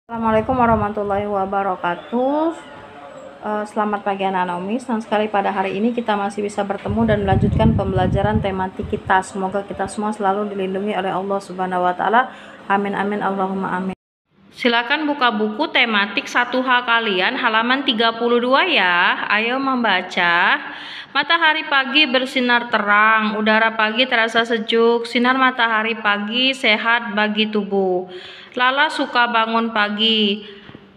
Assalamualaikum warahmatullahi wabarakatuh. Selamat pagi anak-anak Umi. Senang sekali pada hari ini kita masih bisa bertemu dan melanjutkan pembelajaran tematik kita. Semoga kita semua selalu dilindungi oleh Allah Subhanahu wa taala. Amin amin Allahumma amin. Silakan buka buku tematik 1H kalian halaman 32 ya. Ayo membaca. Matahari pagi bersinar terang, udara pagi terasa sejuk, sinar matahari pagi sehat bagi tubuh. Lala suka bangun pagi.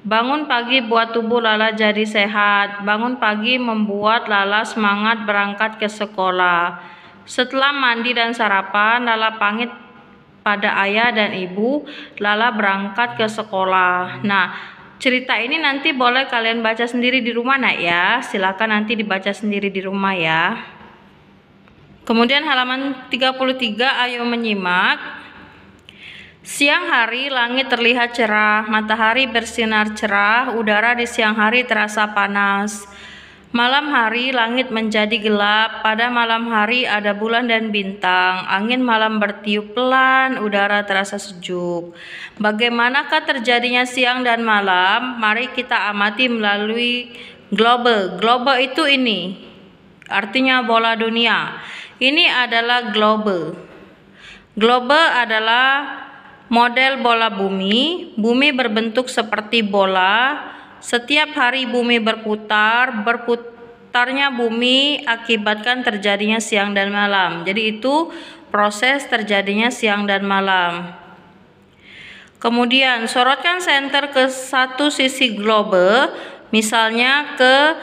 Bangun pagi buat tubuh Lala jadi sehat. Bangun pagi membuat Lala semangat berangkat ke sekolah. Setelah mandi dan sarapan, Lala pamit pada ayah dan ibu. Lala berangkat ke sekolah. Nah, cerita ini nanti boleh kalian baca sendiri di rumah nak ya. Silakan nanti dibaca sendiri di rumah ya. Kemudian halaman 33, ayo menyimak. Siang hari langit terlihat cerah, matahari bersinar cerah, udara di siang hari terasa panas. Malam hari langit menjadi gelap, pada malam hari ada bulan dan bintang, angin malam bertiup pelan, udara terasa sejuk. Bagaimanakah terjadinya siang dan malam? Mari kita amati melalui globe. Globe itu ini, artinya bola dunia. Ini adalah globe. Globe adalah model bola bumi. Bumi berbentuk seperti bola. Setiap hari bumi berputar. Berputarnya bumi akibatkan terjadinya siang dan malam. Jadi itu proses terjadinya siang dan malam. Kemudian sorotkan senter ke satu sisi globe, misalnya ke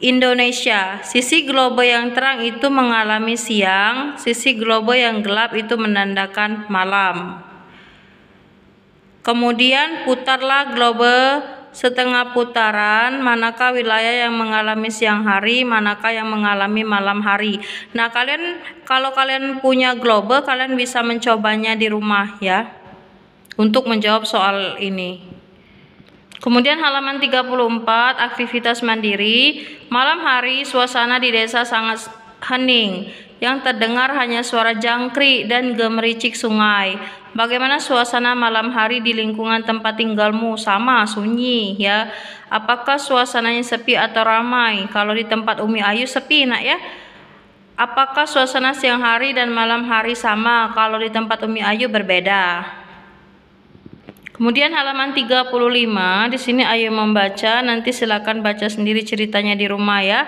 Indonesia. Sisi globe yang terang itu mengalami siang, sisi globe yang gelap itu menandakan malam. Kemudian putarlah globe setengah putaran, manakah wilayah yang mengalami siang hari, manakah yang mengalami malam hari. Nah, kalau kalian punya globe, kalian bisa mencobanya di rumah ya, untuk menjawab soal ini. Kemudian halaman 34, aktivitas mandiri. Malam hari suasana di desa sangat hening. Yang terdengar hanya suara jangkrik dan gemericik sungai. Bagaimana suasana malam hari di lingkungan tempat tinggalmu? Sama, sunyi ya. Apakah suasananya sepi atau ramai? Kalau di tempat Umi Ayu sepi nak ya. Apakah suasana siang hari dan malam hari sama? Kalau di tempat Umi Ayu berbeda. Kemudian halaman 35, di sini ayo membaca, nanti silakan baca sendiri ceritanya di rumah ya.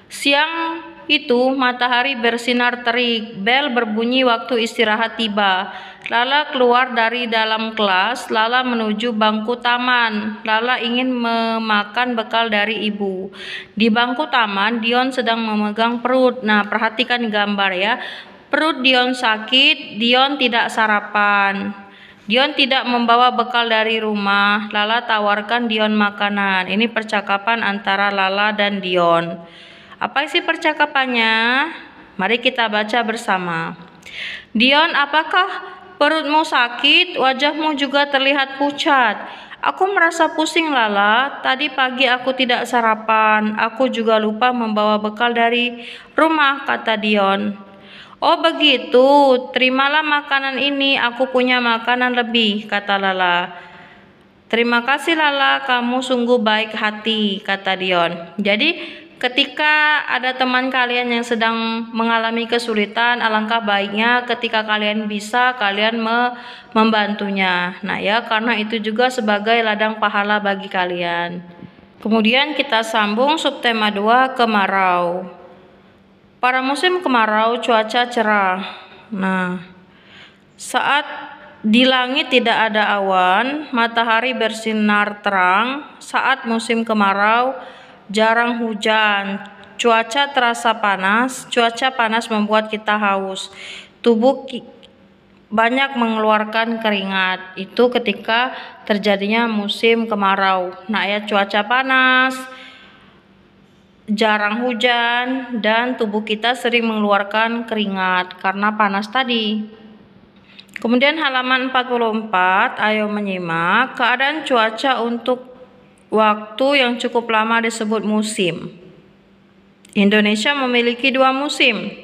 Siang itu matahari bersinar terik, bel berbunyi waktu istirahat tiba. Lala keluar dari dalam kelas, Lala menuju bangku taman. Lala ingin memakan bekal dari ibu. Di bangku taman, Dion sedang memegang perut. Nah, perhatikan gambar ya. Perut Dion sakit, Dion tidak sarapan. Dion tidak membawa bekal dari rumah. Lala tawarkan Dion makanan. Ini percakapan antara Lala dan Dion. Apa isi percakapannya? Mari kita baca bersama. Dion, apakah perutmu sakit? Wajahmu juga terlihat pucat. Aku merasa pusing Lala. Tadi pagi aku tidak sarapan. Aku juga lupa membawa bekal dari rumah, kata Dion. Oh begitu, terimalah makanan ini, aku punya makanan lebih, kata Lala. Terima kasih Lala, kamu sungguh baik hati, kata Dion. Jadi ketika ada teman kalian yang sedang mengalami kesulitan, alangkah baiknya ketika kalian bisa, kalian membantunya. Nah ya, karena itu juga sebagai ladang pahala bagi kalian. Kemudian kita sambung subtema 2, kemarau. Pada musim kemarau cuaca cerah. Nah, saat di langit tidak ada awan, matahari bersinar terang. Saat musim kemarau jarang hujan, cuaca terasa panas. Cuaca panas membuat kita haus. Tubuh banyak mengeluarkan keringat. Itu ketika terjadinya musim kemarau. Nah ya, cuaca panas, jarang hujan, dan tubuh kita sering mengeluarkan keringat karena panas tadi. Kemudian halaman 44, ayo menyimak. Keadaan cuaca untuk waktu yang cukup lama disebut musim. Indonesia memiliki 2 musim,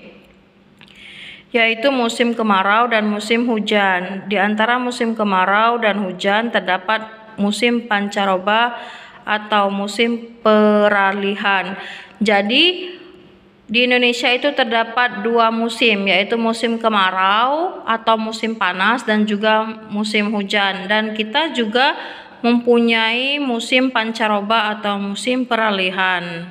yaitu musim kemarau dan musim hujan. Di antara musim kemarau dan hujan terdapat musim pancaroba atau musim peralihan. Jadi di Indonesia itu terdapat 2 musim, yaitu musim kemarau atau musim panas dan juga musim hujan. Dan kita juga mempunyai musim pancaroba atau musim peralihan.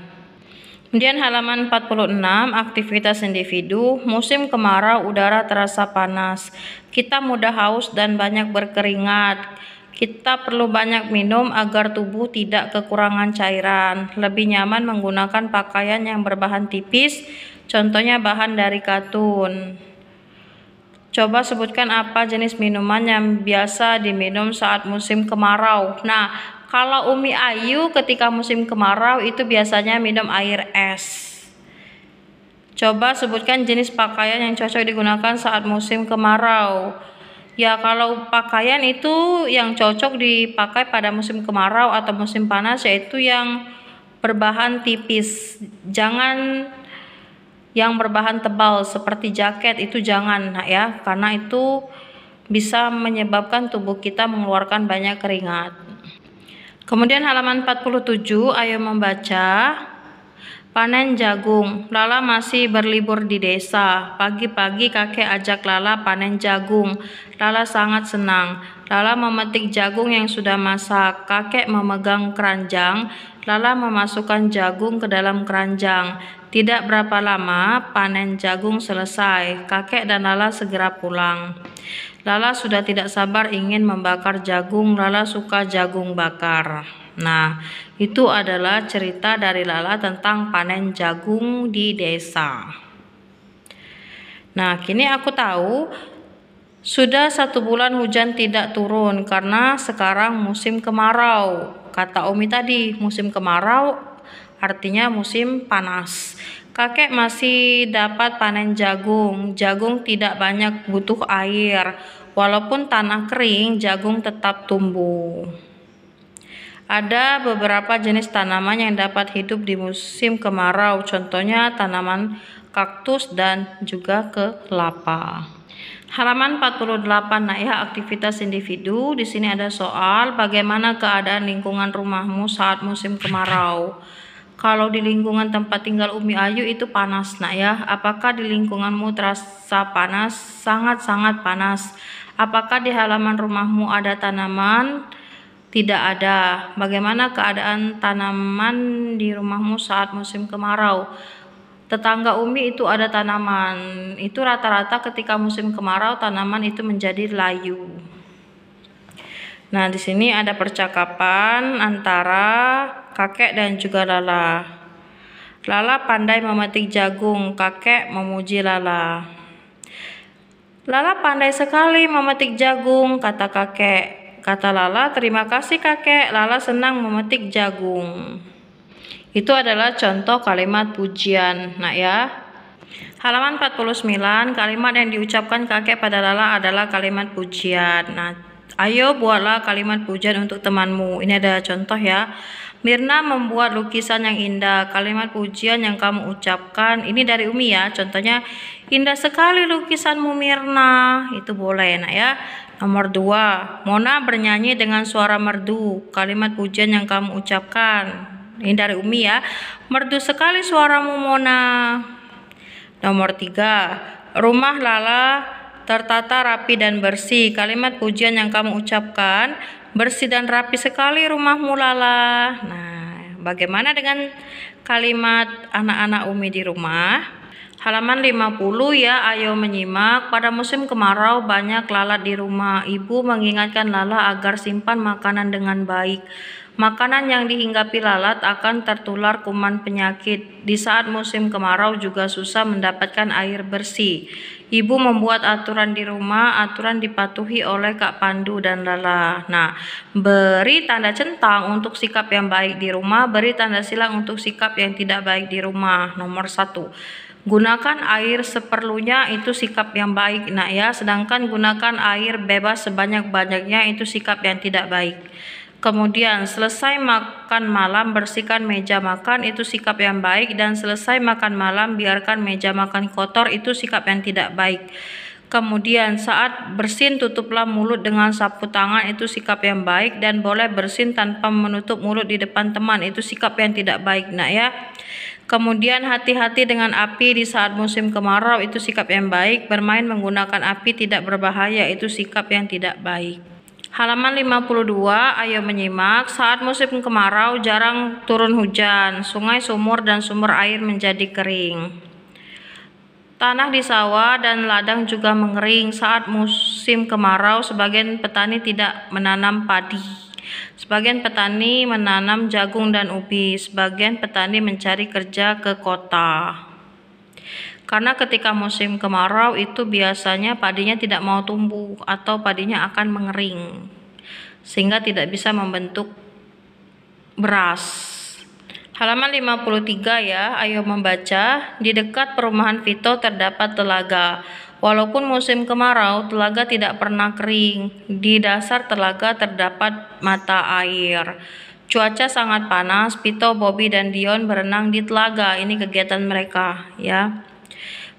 Kemudian halaman 46, aktivitas individu. Musim kemarau udara terasa panas. Kita mudah haus dan banyak berkeringat. Kita perlu banyak minum agar tubuh tidak kekurangan cairan. Lebih nyaman menggunakan pakaian yang berbahan tipis, contohnya bahan dari katun. Coba sebutkan apa jenis minuman yang biasa diminum saat musim kemarau. Nah, kalau Umi Ayu ketika musim kemarau itu biasanya minum air es. Coba sebutkan jenis pakaian yang cocok digunakan saat musim kemarau. Ya, kalau pakaian itu yang cocok dipakai pada musim kemarau atau musim panas yaitu yang berbahan tipis. Jangan yang berbahan tebal seperti jaket, itu jangan ya, karena itu bisa menyebabkan tubuh kita mengeluarkan banyak keringat. Kemudian halaman 47, ayo membaca. Panen jagung. Lala masih berlibur di desa. Pagi-pagi kakek ajak Lala panen jagung. Lala sangat senang. Lala memetik jagung yang sudah masak. Kakek memegang keranjang. Lala memasukkan jagung ke dalam keranjang. Tidak berapa lama panen jagung selesai. Kakek dan Lala segera pulang. Lala sudah tidak sabar ingin membakar jagung. Lala suka jagung bakar. Nah, itu adalah cerita dari Lala tentang panen jagung di desa. Nah, kini aku tahu sudah 1 bulan hujan tidak turun karena sekarang musim kemarau. Kata Umi tadi, musim kemarau artinya musim panas. Kakek masih dapat panen jagung. Jagung tidak banyak butuh air. Walaupun tanah kering, jagung tetap tumbuh. Ada beberapa jenis tanaman yang dapat hidup di musim kemarau, contohnya tanaman kaktus dan juga kelapa. Halaman 48, nah ya, aktivitas individu. Di sini ada soal bagaimana keadaan lingkungan rumahmu saat musim kemarau. Kalau di lingkungan tempat tinggal Umi Ayu itu panas, nak ya. Apakah di lingkunganmu terasa panas? Sangat-sangat panas. Apakah di halaman rumahmu ada tanaman? Tidak ada. Bagaimana keadaan tanaman di rumahmu saat musim kemarau? Tetangga Umi itu ada tanaman. Itu rata-rata ketika musim kemarau tanaman itu menjadi layu. Nah, di sini ada percakapan antara kakek dan juga Lala. Lala pandai memetik jagung. Kakek memuji Lala. Lala pandai sekali memetik jagung, kata kakek. Kata Lala, terima kasih kakek, Lala senang memetik jagung. Itu adalah contoh kalimat pujian, nak ya. Halaman 49, kalimat yang diucapkan kakek pada Lala adalah kalimat pujian. Nah, ayo buatlah kalimat pujian untuk temanmu. Ini ada contoh ya. Mirna membuat lukisan yang indah. Kalimat pujian yang kamu ucapkan, ini dari Umi ya. Contohnya, indah sekali lukisanmu Mirna. Itu boleh, nak ya. Nomor 2, Mona bernyanyi dengan suara merdu. Kalimat pujian yang kamu ucapkan, ini dari Umi ya. Merdu sekali suaramu Mona. Nomor 3, rumah Lala tertata rapi dan bersih. Kalimat pujian yang kamu ucapkan, bersih dan rapi sekali rumahmu Lala. Nah, bagaimana dengan kalimat anak-anak Umi di rumah? Halaman 50 ya, ayo menyimak. Pada musim kemarau banyak lalat di rumah. Ibu mengingatkan Lala agar simpan makanan dengan baik. Makanan yang dihinggapi lalat akan tertular kuman penyakit. Di saat musim kemarau juga susah mendapatkan air bersih. Ibu membuat aturan di rumah, aturan dipatuhi oleh Kak Pandu dan Lala. Nah, beri tanda centang untuk sikap yang baik di rumah, beri tanda silang untuk sikap yang tidak baik di rumah. Nomor 1. Gunakan air seperlunya, itu sikap yang baik nak ya. Sedangkan gunakan air bebas sebanyak-banyaknya, itu sikap yang tidak baik. Kemudian selesai makan malam bersihkan meja makan, itu sikap yang baik. Dan selesai makan malam biarkan meja makan kotor, itu sikap yang tidak baik. Kemudian saat bersin tutuplah mulut dengan sapu tangan, itu sikap yang baik, dan boleh bersin tanpa menutup mulut di depan teman, itu sikap yang tidak baik nak ya. Kemudian hati-hati dengan api di saat musim kemarau, itu sikap yang baik. Bermain menggunakan api tidak berbahaya, itu sikap yang tidak baik. Halaman 52, ayo menyimak. Saat musim kemarau jarang turun hujan, sungai, sumur, dan sumber air menjadi kering. Tanah di sawah dan ladang juga mengering. Saat musim kemarau, sebagian petani tidak menanam padi. Sebagian petani menanam jagung dan ubi. Sebagian petani mencari kerja ke kota. Karena ketika musim kemarau itu biasanya padinya tidak mau tumbuh atau padinya akan mengering, sehingga tidak bisa membentuk beras. Halaman 53 ya, ayo membaca. Di dekat perumahan Vito terdapat telaga. Walaupun musim kemarau, telaga tidak pernah kering. Di dasar telaga terdapat mata air. Cuaca sangat panas. Vito, Bobby, dan Dion berenang di telaga. Ini kegiatan mereka ya.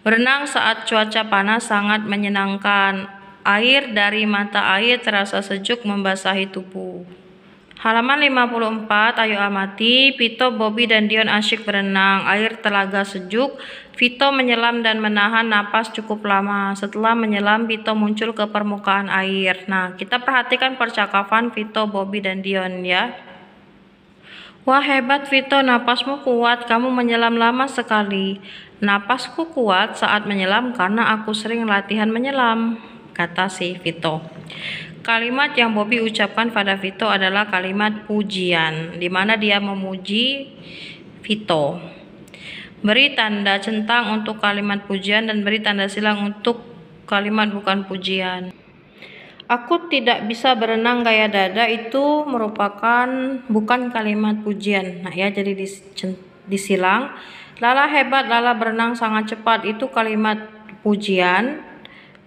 Berenang saat cuaca panas sangat menyenangkan. Air dari mata air terasa sejuk membasahi tubuh. Halaman 54, ayo amati. Vito, Bobby, dan Dion asyik berenang. Air telaga sejuk. Vito menyelam dan menahan napas cukup lama. Setelah menyelam, Vito muncul ke permukaan air. Nah, kita perhatikan percakapan Vito, Bobby, dan Dion ya. Wah, hebat Vito, napasmu kuat. Kamu menyelam lama sekali. Napasku kuat saat menyelam karena aku sering latihan menyelam, kata si Vito. Kalimat yang Bobby ucapkan pada Vito adalah kalimat pujian, di mana dia memuji Vito. Beri tanda centang untuk kalimat pujian dan beri tanda silang untuk kalimat bukan pujian. Aku tidak bisa berenang gaya dada, itu merupakan bukan kalimat pujian. Nah ya, jadi disilang. Lala hebat, Lala berenang sangat cepat, itu kalimat pujian.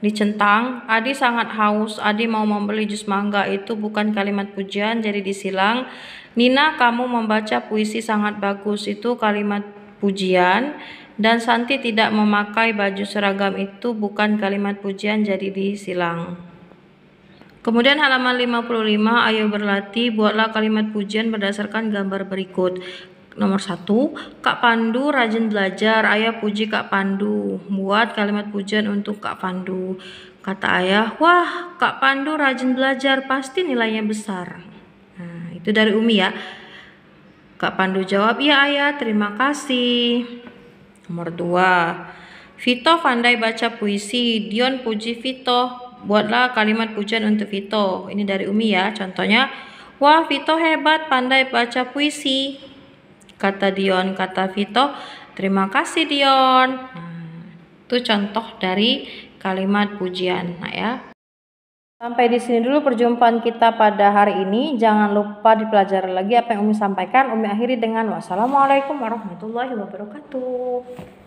Dicentang. Adi sangat haus, Adi mau membeli jus mangga, itu bukan kalimat pujian, jadi disilang. Nina, kamu membaca puisi sangat bagus, itu kalimat pujian. Dan Santi tidak memakai baju seragam, itu bukan kalimat pujian, jadi disilang. Kemudian halaman 55, ayo berlatih, buatlah kalimat pujian berdasarkan gambar berikut. Nomor 1, Kak Pandu rajin belajar. Ayah puji Kak Pandu. Buat kalimat pujian untuk Kak Pandu. Kata ayah, wah Kak Pandu rajin belajar, pasti nilainya besar. Nah, itu dari Umi ya. Kak Pandu jawab, iya ayah, terima kasih. Nomor 2, Vito pandai baca puisi. Dion puji Vito. Buatlah kalimat pujian untuk Vito. Ini dari Umi ya. Contohnya, wah Vito hebat pandai baca puisi. Kata Dion, kata Vito, terima kasih Dion. Nah, itu contoh dari kalimat pujian. Nah ya. Sampai di sini dulu perjumpaan kita pada hari ini. Jangan lupa dipelajari lagi apa yang Umi sampaikan. Umi akhiri dengan wassalamualaikum warahmatullahi wabarakatuh.